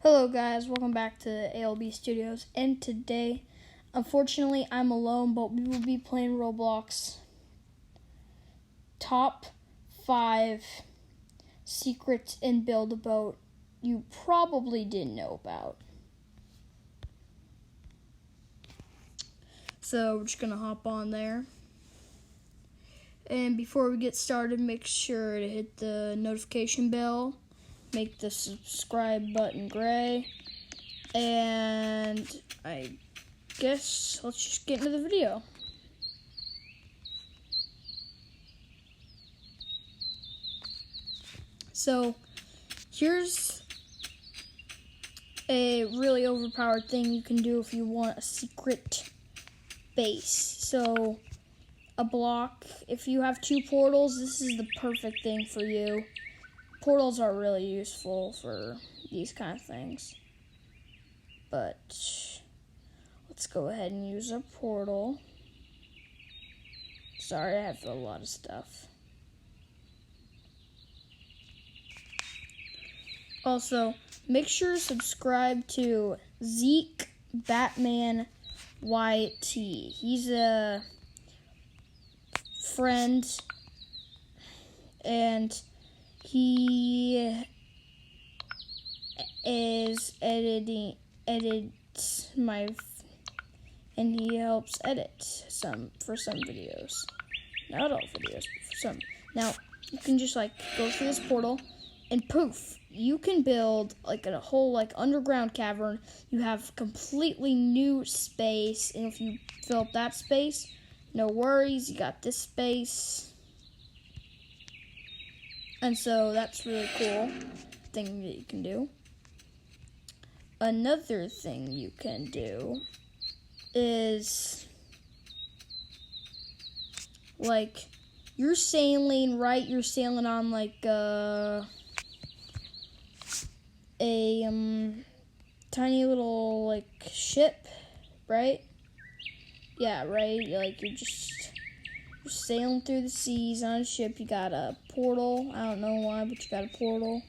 Hello guys, welcome back to ALB Studios, and today, unfortunately, I'm alone, but we will be playing Roblox Top 5 Secrets in Build-A-Boat you probably didn't know about. So, we're just going to hop on there. And before we get started, make sure to hit the notification bell. Make the subscribe button gray, and I guess let's just get into the video. So here's a really overpowered thing you can do if you want a secret base. So a block, if you have 2 portals, this is the perfect thing for you. Portals are really useful for these kind of things. But let's go ahead and use a portal. Sorry, I have a lot of stuff. Also, make sure to subscribe to Zeke Batman YT. He's a friend, and he edits my, and he helps edit some videos. Not all videos, but for some. Now, you can just go through this portal, and poof, you can build a whole underground cavern. You have completely new space, and if you fill up that space, no worries, you got this space. And so that's really cool thing that you can do. Another thing you can do is you're sailing, right? You're sailing on a tiny little ship, right? Yeah, right? You're just sailing through the seas on a ship. You got a portal. I don't know why, but you got a portal.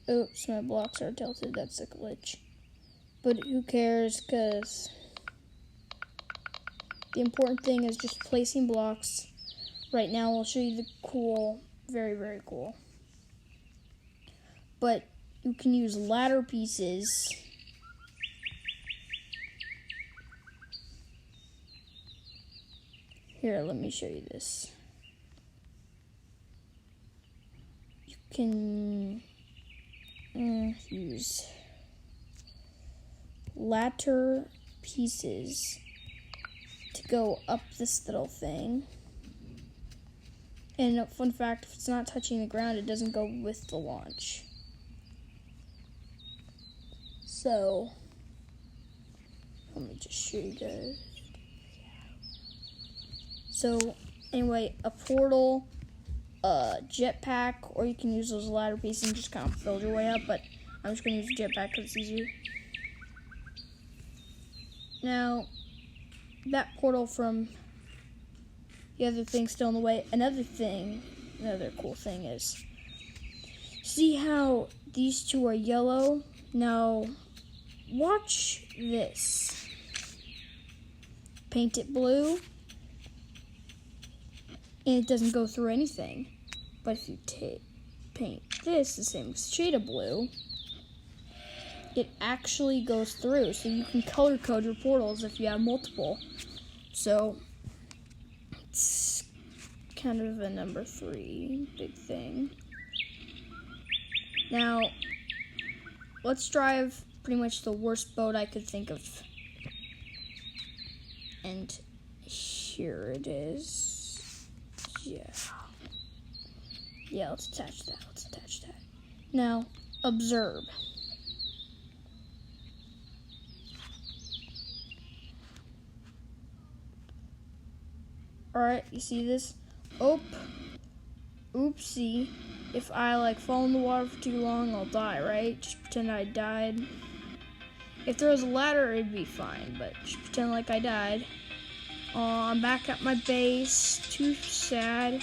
Oops, my blocks are tilted. That's a glitch. But who cares, because the important thing is just placing blocks. Right now, I'll show you the cool, very, very cool. But you can use ladder pieces. Here, let me show you this. You can use ladder pieces to go up this little thing. And a fun fact, if it's not touching the ground, it doesn't go with the launch. So, let me just show you guys. So, anyway, a portal, a jetpack, or you can use those ladder pieces and just kind of build your way up, but I'm just going to use a jetpack because it's easier. Now, that portal from the other thing still in the way. Another cool thing is, see how these two are yellow? Now, watch this. Paint it blue, and it doesn't go through anything. But if you paint this the same shade of blue, it actually goes through. So you can color code your portals if you have multiple. So it's kind of a number 3 big thing. Now, let's drive pretty much the worst boat I could think of. And here it is. Yeah, let's attach that. Now, observe. Alright, you see this? Oopsie. If I fall in the water for too long, I'll die, right? Just pretend I died. If there was a ladder, it'd be fine, but just pretend like I died. I'm back at my base. Too sad.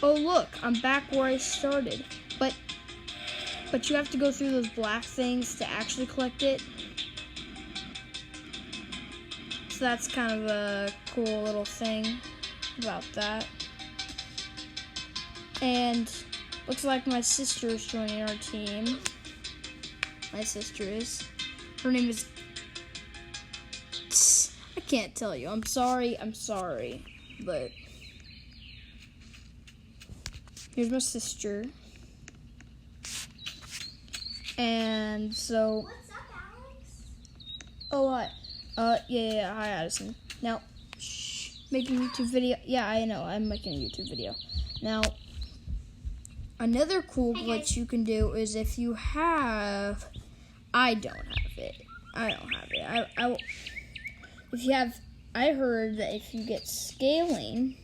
Oh look, I'm back where I started. But you have to go through those black things to actually collect it. So that's kind of a cool little thing about that. And looks like my sister is joining our team. My sister is. Her name is... I can't tell you. I'm sorry. But here's my sister. And so... What's up, Alex? Oh, hi. Yeah. Hi, Addison. Now, making a YouTube video. Yeah, I know. I'm making a YouTube video. Now, another cool glitch you can do is if you have... I don't have it. If you have... I heard that if you get scaling,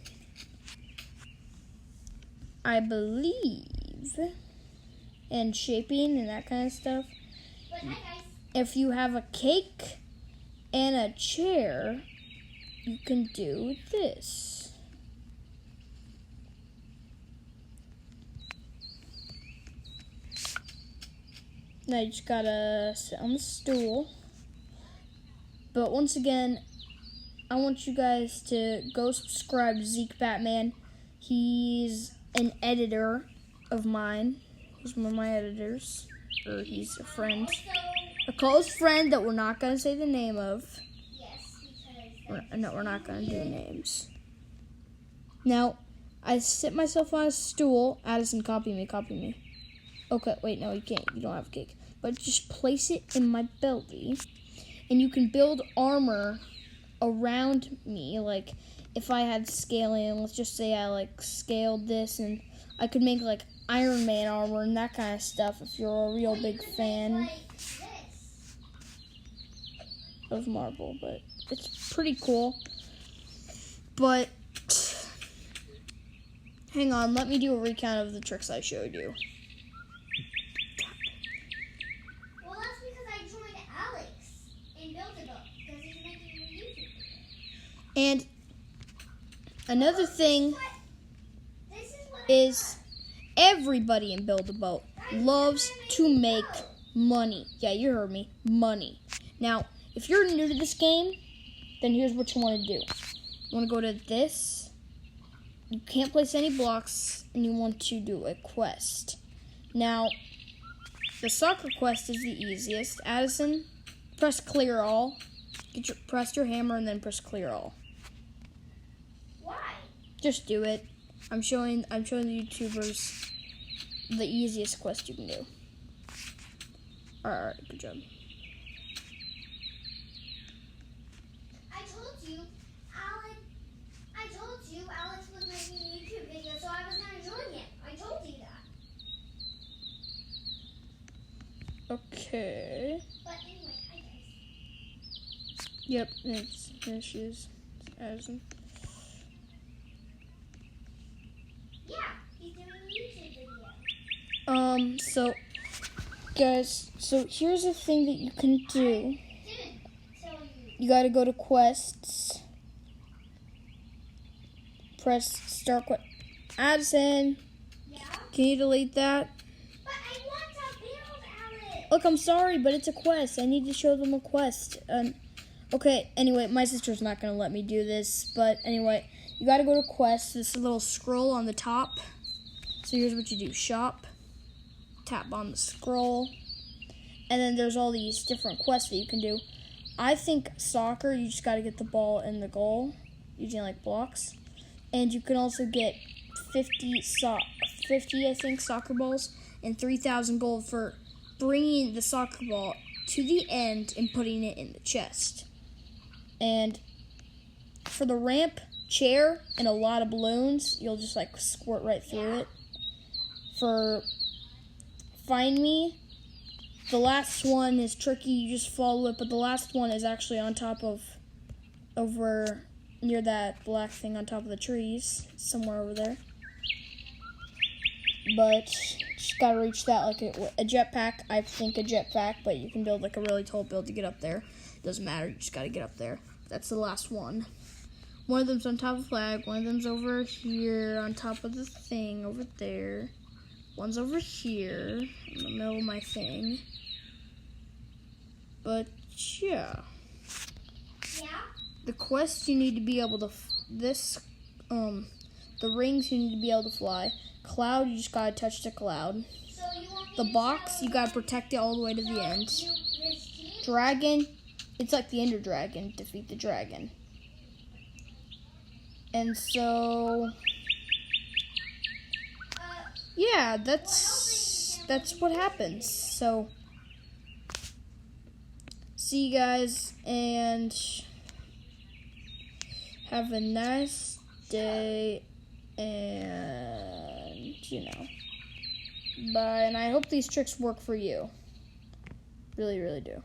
I believe, and shaping and that kind of stuff, But hi, guys. if you have a cake and a chair, you can do this. Now you just gotta sit on the stool. But once again, I want you guys to go subscribe to Zeke Batman. He's an editor of mine. He's one of my editors. Or he's a friend. Also, A close friend that we're not going to say the name of. yes, because No, we're not going to do names. Now, I sit myself on a stool. Addison, copy me. Okay, wait, no, you can't. You don't have a cake. But just place it in my belly. And you can build armor around me. Like, if I had scaling, let's just say I, scaled this. And I could make, Iron Man armor and that kind of stuff if you're a real big fan like this. of Marvel. But it's pretty cool. But hang on, let me do a recount of the tricks I showed you. Well, that's because I joined Alex in Build-A-Book because he's making a YouTube video. And another thing This is what is everybody in Build-A-Boat loves to make money. Yeah, you heard me. Money. Now, if you're new to this game, then here's what you want to do. You want to go to this. You can't place any blocks, and you want to do a quest. Now, the soccer quest is the easiest. Addison, press clear all. Press your hammer and then press clear all. Why? Just do it. I'm showing the YouTubers the easiest quest you can do. Alright, good job. I told you Alex was making a YouTube video, so I was gonna join him. I told you that. Okay. But anyway, hi guys. Yep, there she is. Addison. Yeah, he's doing a YouTube video. So, guys, so here's a thing that you can do. Didn't tell you. You gotta go to quests. Press start quest. Addison, Yeah? can you delete that? But I want to build Alex. Look, I'm sorry, but it's a quest. I need to show them a quest. Okay, anyway, my sister's not going to let me do this. But anyway, you got to go to quest. This little scroll on the top. So here's what you do. Shop. Tap on the scroll. And then there's all these different quests that you can do. I think soccer, you just got to get the ball in the goal using, blocks. And you can also get 50, I think, soccer balls and 3,000 gold for bringing the soccer ball to the end and putting it in the chest. And for the ramp, chair, and a lot of balloons, you'll just squirt right through it. For Find Me, the last one is tricky, you just follow it, but the last one is actually on top of, over near that black thing on top of the trees, somewhere over there. But just gotta reach that like a jetpack. I think a jetpack, but you can build a really tall build to get up there. Doesn't matter, you just gotta get up there. That's the last one. one of them's on top of the flag, one of them's over here on top of the thing over there. One's over here in the middle of my thing. But yeah. Yeah? The quest you need to be able to the rings you need to be able to fly. Cloud, you just gotta touch the cloud. So you want me The to box, show you gotta protect it all the way to the end. you this team? Dragon, it's like the Ender Dragon. Defeat the dragon. And so, yeah, that's what happens. So, see you guys and have a nice day. And bye. And I hope these tricks work for you. Really, really do.